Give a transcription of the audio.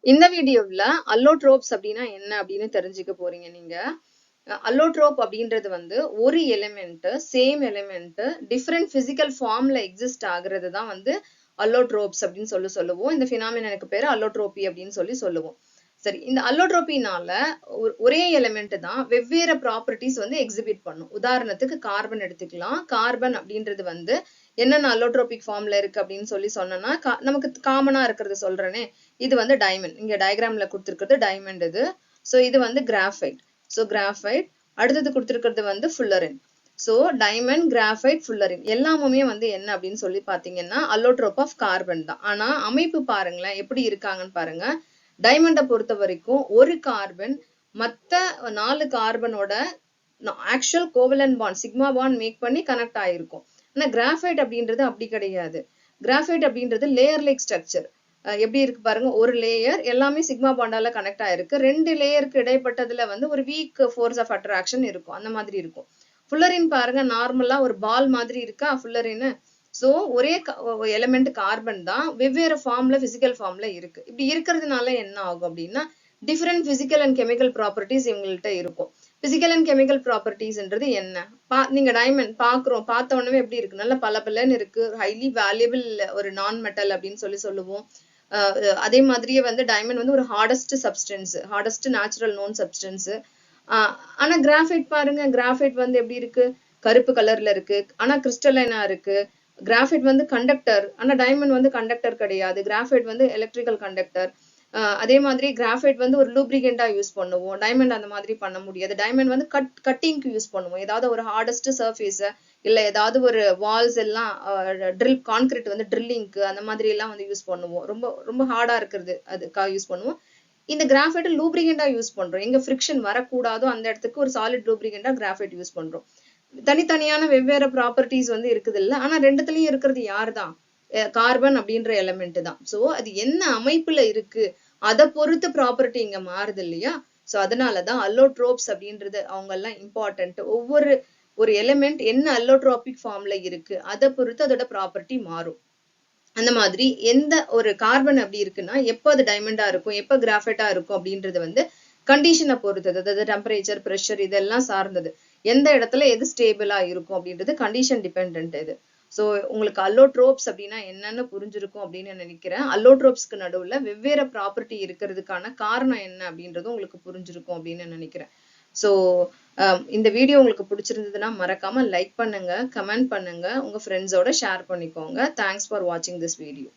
இந்த வீடியோவில் அல்லோட்ரோப்ஸ் அப்படின்னா என்ன அப்படின்னு தெரிஞ்சுக்க போறீங்க நீங்க. அல்லோட்ரோப் அப்படின்றது வந்து ஒரு element same element different physical ஃபார்ம்ல எக்ஸிஸ்ட் ஆகுறது தான் வந்து அல்லோட்ரோப்ஸ் அப்படின்னு சொல்லுவோம். இந்த ஃபினாமினனுக்கு பேரு அல்லோட்ரோபி அப்படின்னு சொல்லுவோம். சரி, இந்த அல்லோட்ரோபினால ஒரே எலிமெண்ட் தான் வெவ்வேறு ப்ராப்பர்ட்டிஸ் வந்து எக்ஸிபிட் பண்ணும். உதாரணத்துக்கு கார்பன் எடுத்துக்கலாம். கார்பன் அப்படின்றது வந்து என்னென்ன அல்லோட்ரோபிக் ஃபார்ம்ல இருக்கு அப்படின்னு சொன்னோம்னா நமக்கு காமனா இருக்கிறது சொல்றேனே, இது வந்து டைமண்ட். இங்க டயக்ராம்ல கொடுத்துருக்கிறது டைமண்ட் இது. ஸோ இது வந்து கிராஃபைட். So graphite. அடுத்தது கொடுத்துருக்கிறது வந்து fullerene. So diamond, graphite, fullerene எல்லாமுமே வந்து என்ன அப்படின்னு சொல்லி பாத்தீங்கன்னா அல்லோட்ரோப் ஆஃப் கார்பன் தான். ஆனா அமைப்பு பாருங்களேன் எப்படி இருக்காங்கன்னு பாருங்க. டைமண்டை பொறுத்த வரைக்கும் ஒரு கார்பன் மற்ற 4 கார்பனோட actual covalent bond sigma bond make பண்ணி கனெக்ட் ஆயிருக்கும். ஆனா கிராஃபைட் அப்படின்றது அப்படி கிடையாது. கிராஃபைட் அப்படின்றது லேயர் லைக் ஸ்ட்ரக்சர். எப்படி இருக்கு பாருங்க, ஒரு லேயர் எல்லாமே சிக்மா பாண்டால கனெக்ட் ஆயிருக்கு. 2 லேயருக்கு இடைப்பட்டதுல வந்து ஒரு வீக் ஃபோர்ஸ் ஆஃப் அட்ராக்ஷன் இருக்கும், அந்த மாதிரி இருக்கும். ஃபுல்லரின் பாருங்க, நார்மலா ஒரு பால் மாதிரி இருக்கா ஃபுல்லரின். ஸோ ஒரே எலிமெண்ட் கார்பன் தான் வெவ்வேறு ஃபார்ம்ல பிசிக்கல் ஃபார்ம்ல இருக்கு. இப்படி இருக்கிறதுனால என்ன ஆகும் அப்படின்னா different physical and chemical properties இவங்கள்ட்ட இருக்கும். பிசிக்கல் அண்ட் கெமிக்கல் ப்ராப்பர்ட்டிஸ்ன்றது என்ன? நீங்க டைமண்ட் பார்த்த உடனே எப்படி இருக்கு, நல்ல பலன்னு இருக்கு, ஹைலி வேல்யூபிள் ஒரு நான் மெட்டல் அப்படின்னு சொல்லுவோம். அதே மாதிரியே வந்து டைமண்ட் வந்து ஒரு hardest substance, hardest natural known substance. ஆனா கிராஃபைட் பாருங்க, கிராஃபைட் வந்து எப்படி இருக்கு, கருப்பு கலர்ல இருக்கு, ஆனா கிறிஸ்டலைனா இருக்கு. கிராஃபைட் வந்து கண்டக்டர், ஆனா டைமண்ட் வந்து கண்டக்டர் கிடையாது. கிராஃபைட் வந்து எலக்ட்ரிக்கல் கண்டக்டர். அதே மாதிரி கிராஃபைட் வந்து ஒரு லூப்ரிகண்டா யூஸ் பண்ணுவோம், டைமண்ட் அந்த மாதிரி பண்ண முடியாது. டைமண்ட் வந்து கட்டிங்க்கு யூஸ் பண்ணுவோம், ஏதாவது ஒரு ஹார்டஸ்ட் சர்ஃபேஸ் இல்ல ஏதாவது ஒரு வால்ஸ் எல்லாம் கான்கிரீட் வந்து ட்ரில்லிங்க்கு அந்த மாதிரி எல்லாம் வந்து யூஸ் பண்ணுவோம். ரொம்ப ரொம்ப ஹார்டா இருக்கிறது அதுக்காக யூஸ் பண்ணுவோம். இந்த கிராஃபைட் லூப்ரிகண்டா யூஸ் பண்றோம், எங்க ஃப்ரிக்ஷன் வரக்கூடாதோ அந்த இடத்துக்கு ஒரு சாலிட் லூப்ரிகண்டா கிராஃபைட் யூஸ் பண்றோம். தனித்தனியான வெவ்வேறு ப்ராப்பர்ட்டிஸ் வந்து இருக்குது இல்ல, ஆனா ரெண்டுத்துலயும் இருக்கிறது யாரு தான், கார்பன் அப்படின்ற எலிமெண்ட் தான். சோ அது என்ன அமைப்புல இருக்கு அதை பொறுத்து ப்ராப்பர்ட்டி இங்க மாறுது இல்லையா. சோ அதனாலதான் அல்லோட்ரோப்ஸ் அப்படின்றது அவங்க எல்லாம் இம்பார்ட்டன்ட். ஒரு எலிமெண்ட் என்ன அல்லோட்ரோபிக் ஃபார்ம்ல இருக்கு அதை பொறுத்து அதோட ப்ராப்பர்ட்டி மாறும். அந்த மாதிரி எந்த ஒரு கார்பன் அப்படி இருக்குன்னா எப்போ அது டைமண்டா இருக்கும், எப்போ கிராஃபைட்டா இருக்கும் அப்படின்றது வந்து கண்டிஷனை பொறுத்தது. அதாவது டெம்பரேச்சர், ப்ரெஷர் இதெல்லாம் சார்ந்தது. எந்த இடத்துல எது ஸ்டேபிளா இருக்கும் அப்படின்றது கண்டிஷன் டிபெண்ட் இது. ஸோ உங்களுக்கு அல்லோட்ரோப்ஸ் அப்படின்னா என்னன்னு புரிஞ்சிருக்கும் அப்படின்னு நினைக்கிறேன். அல்லோட்ரோப்ஸ்க்கு நடுவுல வெவ்வேறு ப்ராப்பர்ட்டி இருக்கிறதுக்கான காரணம் என்ன அப்படின்றது உங்களுக்கு புரிஞ்சிருக்கும் அப்படின்னு நினைக்கிறேன். ஸோ இந்த வீடியோ உங்களுக்கு பிடிச்சிருந்ததுன்னா மறக்காம லைக் பண்ணுங்க, கமெண்ட் பண்ணுங்க, உங்க ஃப்ரெண்ட்ஸோட ஷேர் பண்ணிக்கோங்க. தேங்க்ஸ் ஃபார் வாட்சிங் திஸ் வீடியோ.